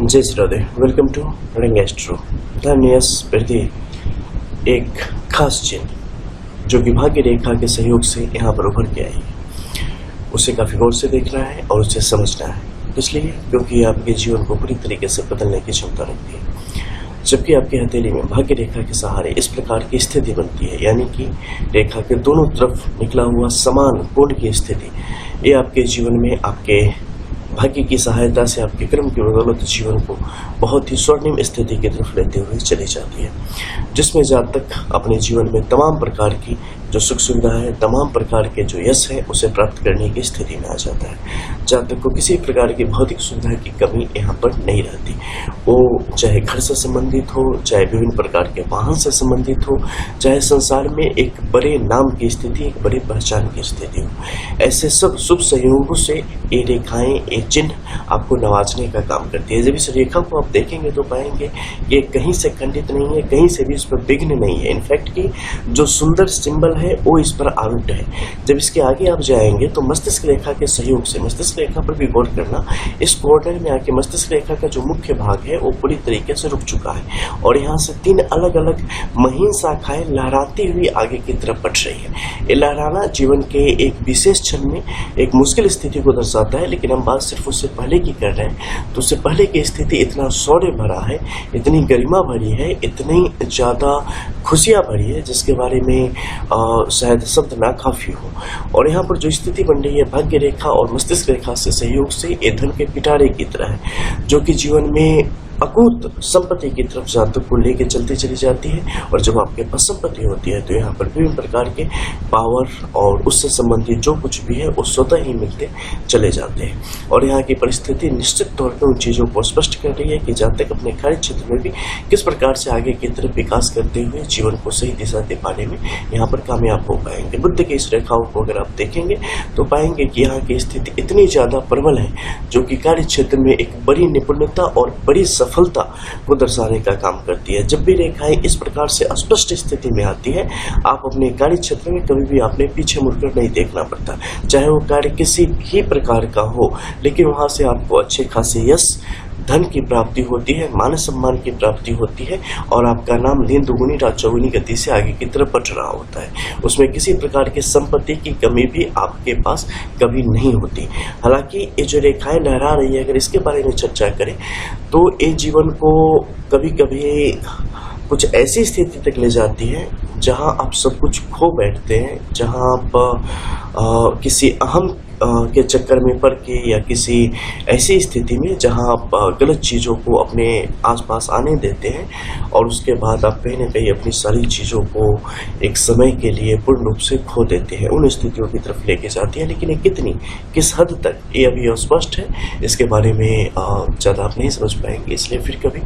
जय Shri Radhe. Welcome to ring astro. धन्यस प्रति एक खास चिन्ह जो कि भाग्य रेखा के सहयोग से यहाँ पर उभर के आई, उसे काफ़ी गौर से देखना है और उसे समझना है। इसलिए क्योंकि आपके जीवन को पूरी तरीके से बदलने की क्षमता रखती है। जबकि आपकी हथेली में भाग्य रेखा के सहारे इस प्रकार की स्थिति बनती है, यानी कि रेखा के दोनों तरफ निकला हुआ समान कोण की स्थिति, ये आपके जीवन में आपके भाग्य की सहायता से आपके कर्म की बदौलत जीवन को बहुत ही स्वर्णिम स्थिति की तरफ लेते हुए चली जाती है, जिसमें जातक अपने जीवन में तमाम प्रकार की जो सुख सुविधा है, तमाम प्रकार के जो यश है, उसे प्राप्त करने की स्थिति में आ जाता है। जातक को किसी प्रकार की भौतिक सुविधा की कमी यहाँ पर नहीं रहती। वो चाहे घर से संबंधित हो, चाहे विभिन्न प्रकार के वाहन से संबंधित हो, चाहे संसार में एक बड़े नाम की स्थिति, एक बड़ी पहचान की स्थिति हो, ऐसे सब शुभ संयोगों से ये रेखाएं, ये चिन्ह आपको नवाजने का काम करती है। जब इस रेखा को आप देखेंगे तो पाएंगे ये कहीं से खंडित नहीं है, कहीं से भी इस पर विघ्न नहीं है। इनफैक्ट की जो सुंदर सिंबल है वो इस पर आरूढ़ है। जब इसके आगे आप जाएंगे तो मस्तिष्क रेखा के सहयोग से, मस्तिष्क रेखा पर भी गौर करना, इस कॉर्नर में आके मस्तिष्क रेखा का जो मुख्य भाग है वो पूरी तरीके से रुक चुका है और यहाँ से 3 अलग अलग महीन शाखाएं लहराती हुई आगे की तरफ बढ़ रही है। ये लहराना जीवन के एक विशेष क्षण में एक मुश्किल स्थिति को दर्शाता है, लेकिन हम बात सिर्फ उससे पहले की कर रहे हैं। तो उससे पहले की स्थिति इतना शौर्य भरा है, इतनी गरिमा भरी है, इतनी ज्यादा खुशियां भरी है, जिसके बारे में शायद शब्द ना काफी हो। और यहाँ पर जो स्थिति बन रही है भाग्य रेखा और मस्तिष्क रेखा से सहयोग से, ये धन के पिटारे की तरह है, जो कि जीवन में अकूत संपत्ति की तरफ जातक को लेके चलती चली जाती है। और जब आपके पास संपत्ति होती है तो यहाँ पर विभिन्न प्रकार के पावर और उससे संबंधित जो कुछ भी है वो स्वतः ही मिलते चले जाते हैं। और यहाँ की परिस्थिति निश्चित तौर पर उन चीज़ों को स्पष्ट कर रही है कि जातक अपने कार्य क्षेत्र में भी किस प्रकार से आगे की तरफ विकास करते हुए जीवन को सही दिशा दे पाने में यहाँ पर कामयाब हो पाएंगे। बुद्ध की इस रेखाओं को अगर आप देखेंगे तो पाएंगे कि यहाँ की स्थिति इतनी ज़्यादा प्रबल है, जो कि कार्य क्षेत्र में एक बड़ी निपुणता और बड़ी सफलता को दर्शाने का काम करती है। जब भी रेखाएं इस प्रकार से अस्पष्ट स्थिति में आती है, आप अपने कार्य क्षेत्र में कभी भी आपने पीछे मुड़कर नहीं देखना पड़ता, चाहे वो कार्य किसी भी प्रकार का हो, लेकिन वहां से आपको अच्छे खासे यश, धन की प्राप्ति होती है, मान सम्मान की प्राप्ति होती है और आपका नाम दिन दुगुनी रात चौगुनी गति से आगे की तरफ बढ़ रहा होता है। उसमें किसी प्रकार की संपत्ति की कमी भी आपके पास कभी नहीं होती। हालांकि ये जो रेखाएं लहरा रही है, अगर इसके बारे में चर्चा करें तो ये जीवन को कभी कभी कुछ ऐसी स्थिति तक ले जाती है जहां आप सब कुछ खो बैठते हैं, जहां आप किसी अहम के चक्कर में पड़ के या किसी ऐसी स्थिति में जहां आप गलत चीज़ों को अपने आसपास आने देते हैं और उसके बाद आप कहीं ना कहीं अपनी सारी चीज़ों को एक समय के लिए पूर्ण रूप से खो देते हैं, उन स्थितियों की तरफ लेके जाती है। लेकिन ये कितनी, किस हद तक, ये अभी अस्पष्ट है, इसके बारे में ज़्यादा आप नहीं समझ पाएंगे, इसलिए फिर कभी।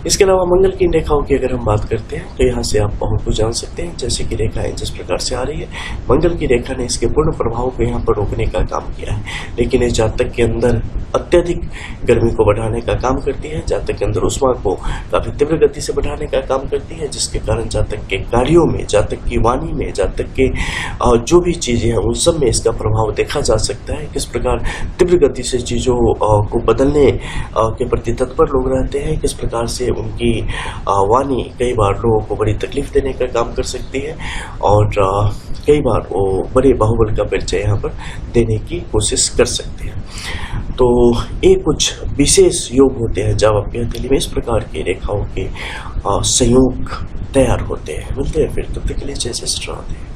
इसके अलावा मंगल की रेखाओं की अगर हम बात करते हैं तो यहाँ से आप बहुत कुछ जान सकते हैं। जैसे कि रेखाएं जिस प्रकार से आ रही है, मंगल की रेखा ने इसके पूर्ण प्रभाव को यहाँ पर रोकने का काम किया है, लेकिन ये जातक के अंदर अत्यधिक गर्मी को बढ़ाने का काम करती है, जातक के अंदर उष्मा को काफी तीव्र गति से बढ़ाने का काम करती है, जिसके कारण जातक के कार्यों में, जातक की वाणी में, जातक के जो भी चीजें हैं उन सब में इसका प्रभाव देखा जा सकता है। किस प्रकार तीव्र गति से चीजों को बदलने के प्रति तत्पर लोग रहते हैं, किस प्रकार से उनकी वाणी कई बार लोगों को बड़ी तकलीफ देने का काम कर सकती है और कई बार वो बड़े बाहुबल का परिचय यहाँ पर देने की कोशिश कर सकते हैं। तो ये कुछ विशेष योग होते हैं जब आपके हथेली में इस प्रकार की रेखाओं के संयोग तैयार होते हैं। मिलते हैं फिर, तब तक के लिए जय श्री राधे।